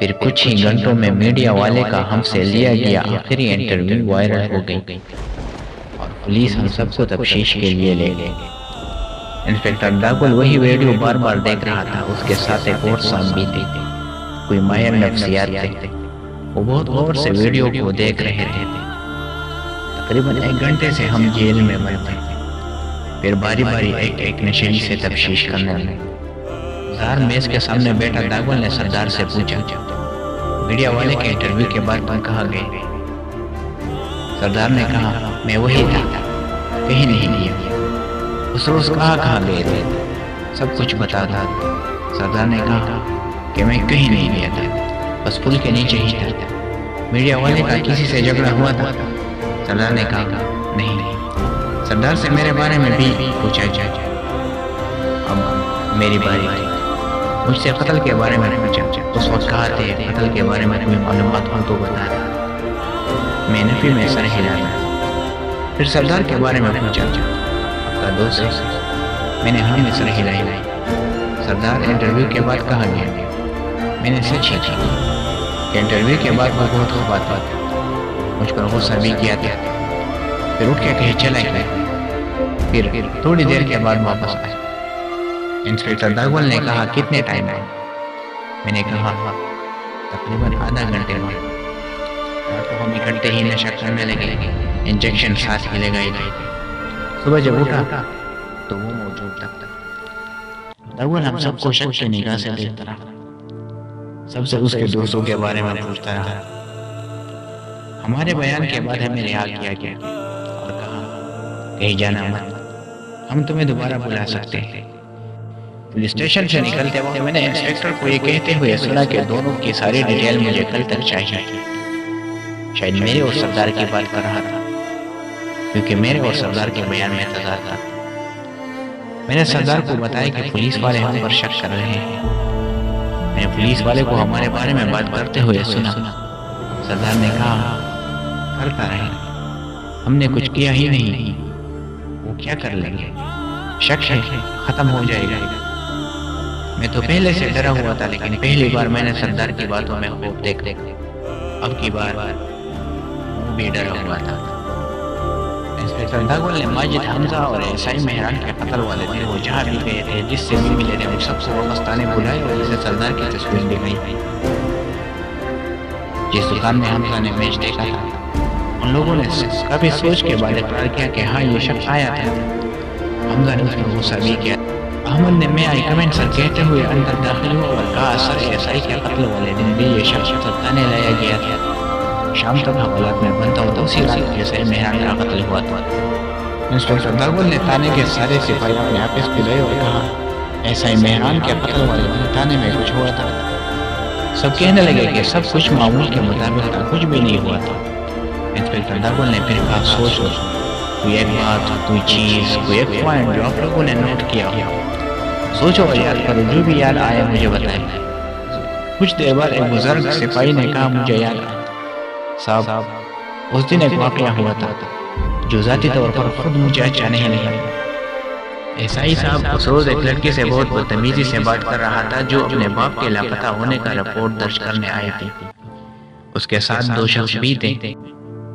پھر کچھ ہی گھنٹوں میں میڈیا والے کا ہم سے لیا گیا آخری انٹرویو وائرل ہو گئی اور پولیس ہم سب کو تفتیش کے لیے لے گئی۔ انسپکٹر داگول وہی ویڈیو بار بار دیکھ رہا تھا۔ اس کے ساتھ ایک اور صاحب بھی تھے، کوئی ماہر نفسیات تھے۔ وہ بہت غور سے ویڈیو کو دیکھ رہے تھے۔ تقریباً 1 گھنٹے سے ہم جیل میں بند تھے۔ پھر باری باری ایک نشانی سے تفتیش کرنے لگے۔ ظاہر میز کے سامنے بیٹھا داگول نے سردار سے پوچھا، میڈیا والے کے انٹرویو کے بعد تم کہاں گئے؟ سردار نے کہا، میں وہی تھا، کہیں نہیں گیا۔ اس روز کہاں گئے تھے؟ سب کچھ بتا دو۔ سردار نے کہا کہ میں کہیں نہیں گیا تھا، بس پل کے نیچے ہی تھا۔ میڈیا والے کا کسی سے جھگڑا ہوا تھا؟ سردار نے کہا نہیں۔ سردار سے میرے بارے میں بھی پوچھا جائے۔ اب میری باری تھی۔ مجھ سے قتل کے بارے میں پوچھا۔ اس وقت کہا تھے قتل کے بارے میں کوئی معلومات ہو تو بتا دیں۔ میں نفی میں سر ہلایا۔ پھر سردار کے بارے میں پوچھا، آپ کا دوست ہے؟ میں نے ہاں میں سر ہلائی۔ سردار انٹرویو کے بعد کہا گیا؟ میں نے سچ ہی کہا کہ انٹرویو کے بعد وہ بہت خوب آتا تھا، مجھ پر غصہ بھی کیا تھا۔ پھر اٹھ کے کہیں چلا گیا۔ پھر تھوڑی دیر کے بعد واپس آیا۔ انسپکٹر داگول نے کہا کتنے ٹائم ہے؟ میں نے کہا تقریباً آدھا گھنٹے میں۔ رات کو ہم اکٹھے ہی نشہ کرنے لگے، انجیکشن ساتھ ہی لگائی گئی۔ صبح جب اٹھا تو وہ موجود تھا۔ داگول ہم سب کو شک کی نگاہ سے دیکھتا رہا، سب سے اس کے دوستوں کے بارے میں پوچھتا رہا۔ ہمارے بیان کے بعد ہمیں رہا کیا گیا اور کہا کہیں جانا مت، ہم تمہیں دوبارہ بلا سکتے ہیں۔ پولیس اسٹیشن سے نکلتے وقت میں نے انسپکٹر کو یہ کہتے ہوئے سنا کہ دونوں کی ساری ڈیٹیل مجھے کل تک چاہیے۔ شاید میرے اور سردار کی بات کر رہا تھا، کیونکہ میرے اور سردار کے بیان میں تضاد تھا۔ میں نے سردار کو بتایا کہ پولیس والے ہم پر شک کر رہے ہیں۔ میں نے پولیس والے کو ہمارے بارے میں بات کرتے ہوئے سنا۔ سردار نے کہا کرتا رہے، ہم نے کچھ کیا ہی نہیں، وہ کیا کر لیں گے؟ شک ہے ختم ہو جائے گا۔ میں تو پہلے سے ڈرا ہوا تھا، لیکن پہلی بار میں نے سردار کی باتوں میں خوف دیکھ اب کی بار وہ بھی ڈرا ہوا تھا۔ انسپکٹر داگول نے ماجد حمزہ اور عیسائی مہران کے قتل والے تھے، وہ جہاں بھی گئے تھے، جس سے بھی ملے تھے، ان سب کو مستانے بلائے اور اسے سردار کی تصویر دکھائی۔ جس دکان میں حمزہ نے میچ دیکھا تھا، ان لوگوں نے کبھی سوچ کے بعد اقرار کیا کہ ہاں یہ شخص آیا تھا۔ حمزہ نے اس پر غصہ بھی کیا۔ احمد نے میں آئی کمنٹ سر کہتے ہوئے اندر داخل ہوا اور کہا سر عیسائی کے قتل والے دن بھی یہ شخص تانے لایا گیا تھا، شام تک حوالات میں بنتا ہوا تو اسی رات عیسائی مہران کا قتل ہوا تھا۔ انسپکٹر داگول نے تانے کے سارے سپاہی اپنے آفس پہ لائے اور کہا عیسائی مہران کے قتل والے دن تانے میں کچھ ہوا تھا؟ سب کہنے لگے کہ سب کچھ معمول کے مطابق تھا، کچھ بھی نہیں ہوا تھا۔ انسپکٹر داگول نے پھر کہا سوچ کوئی ایک بات، کوئی چیز، کوئی ایک پوائنٹ جو آپ لوگوں نے نوٹ کیا ہو، سوچو اور یاد کرو، جو بھی یاد آئے مجھے بتائیں۔ کچھ دیر بعد ایک بزرگ سپاہی نے کہا مجھے یاد صاحب اس دن ایک واقعہ ہوا تھا جو ذاتی طور پر خود مجھے اچھا نہیں لگا۔ عیسائی صاحب اس روز ایک لڑکی سے بہت بدتمیزی سے بات کر رہا تھا جو اپنے باپ کے لاپتہ ہونے کا رپورٹ درج کرنے آئی تھی۔ اس کے ساتھ 2 شخص بھی تھے۔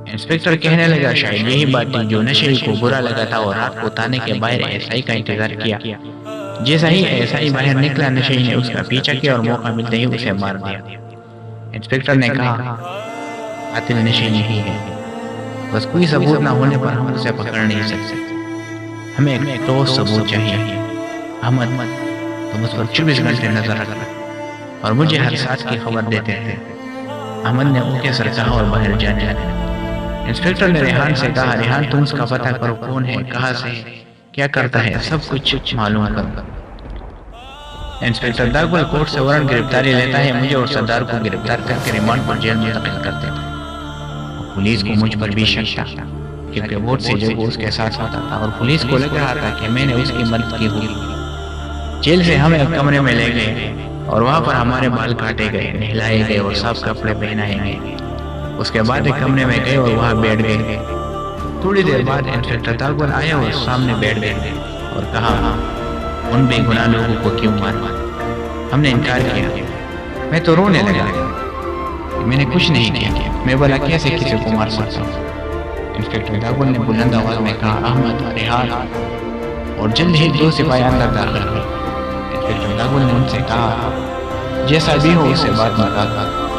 انسپکٹر کہنے لگا شاید یہی بات تھی جو نشے کو برا لگا تھا اور رات کو تانے کے باہر عیسائی کا انتظار کیا۔ جیسا ہی عیسائی باہر نکلا، نشے نے اس کا پیچھا کیا اور موقع ملتے ہی اسے مار دیا۔ انسپکٹر نے کہا قاتل نشے نہیں ہے، بس کوئی ثبوت نہ ہونے پر ہم اسے پکڑ نہیں سکتے، ہمیں ایک ٹھوس ثبوت چاہیے۔ احمد تم اس پر 24 گھنٹے نظر رکھنا اور مجھے ہر ساتھ کی خبر دیتے تھے۔ احمد نے اوکے سر کہا اور باہر جانے لگا۔ انسپکٹر نے ریحان سے کہا ریحان تم اس کا پتہ کرو، کون ہے، کہاں سے، کیا کرتا ہے، سب کچھ معلوم کرو۔ انسپکٹر داگول کورٹ سے وارنٹ گرفتاری لیتا ہے، مجھے اور سردار کو گرفتار کر کے ریمانڈ پر جیل منتقل کر دیتا ہے۔ پولیس کو مجھ پر بھی شک تھا کیونکہ ووٹ سے جو اس کے ساتھ ہوتا تھا اور پولیس کو لگ رہا تھا کہ میں نے اس کی مدد کی ہوگی۔ جیل سے ہم ایک کمرے میں لے گئے اور وہاں پر ہمارے بال کاٹے گئے، نہلائے گئے اور صاف کپڑے پہنائے گئے۔ اس کے بعد ایک کمرے میں گئے اور وہاں بیٹھ گئے۔ تھوڑی دیر بعد انسپکٹر داگول آیا اور سامنے بیٹھ گئے اور کہا ان بے گناہ لوگوں کو کیوں مارا؟ ہم نے انکار کیا میں تو رونے لگا، میں نے کچھ نہیں کیا، میں بھلا کیسے کسی کو مار سکتا ہوں؟ انسپکٹر داگول نے بلند آواز میں کہا، احمد، ریحان، اور جلد ہی 2 سپاہی اندر داخل ہوئے۔ انسپکٹر داگول نے ان سے کہا، جیسا بھی ہو اسے بات بتا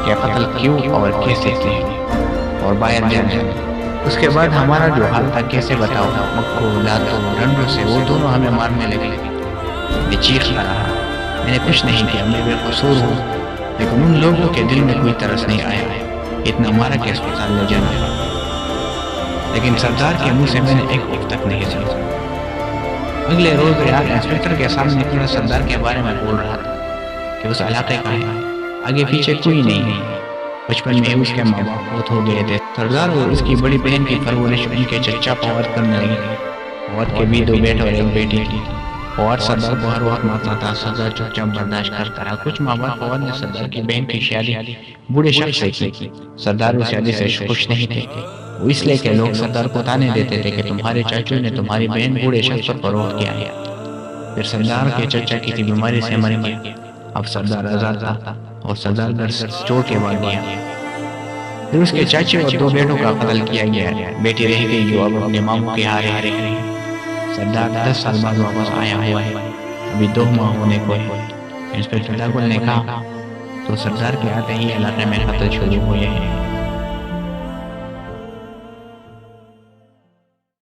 کہ قتل کیوں اور کیسے کیا، اور باہر جانے۔ اس کے بعد ہمارا جو حال تھا کیسے بتاؤ، مکو، لاتو، ڈنڈوں سے وہ دونوں ہمیں مارنے لگے۔ میں چیختا رہا، میں نے کچھ نہیں کیا، میں بے قصور ہوں، لیکن ان لوگوں کے دل میں کوئی ترس نہیں آیا اتنا مارا کہ اسپتال لے جانا۔ لیکن سردار کے منہ سے میں نے ایک اف تک نہیں سنا۔ اگلے روز ریحان انسپکٹر کے سامنے کھڑا سردار کے بارے میں بول رہا تھا کہ اس علاقے کا ہے، آگے پیچھے کوئی نہیں ہے، بچپن میں اس کے ماں باپ فوت ہو گئے تھے۔ سردار اور اس کی بڑی بہن کی پرورش ان کے چچا فواد کرنے لگے۔ فواد کے بھی 2 بیٹے اور 1 بیٹی تھی۔ فواد سردار کو ہر وقت مارتا تھا، سردار چپ چاپ برداشت کرتا رہا۔ کچھ ماہ بعد فواد نے سردار کی بہن کی شادی بوڑھے شخص سے کی۔ سردار اس شادی سے خوش نہیں تھے، وہ اس لیے کہ لوگ سردار کو تانے دیتے تھے کہ تمہارے چاچو نے تمہاری بہن بوڑھے شخص پر فروخت کیا ہے۔ پھر سردار کے چچا کی بیماری سے مر گیا۔ اب سردار آزاد تھا اور سردار گھر سے چھوڑ کے بھاگ گیا۔ پھر اس کے چاچے اور 2 بیٹوں کا قتل کیا گیا، بیٹی رہ گئی جو اب اپنے ماموں کے ہارے رہ گئی۔ سردار 10 سال بعد واپس آیا ہوا ہے، ابھی 2 ماہ ہونے کو ہے۔ انسپکٹر داگول نے کہا، تو سردار کے آتے ہی علاقے میں قتل شروع ہوئے ہیں۔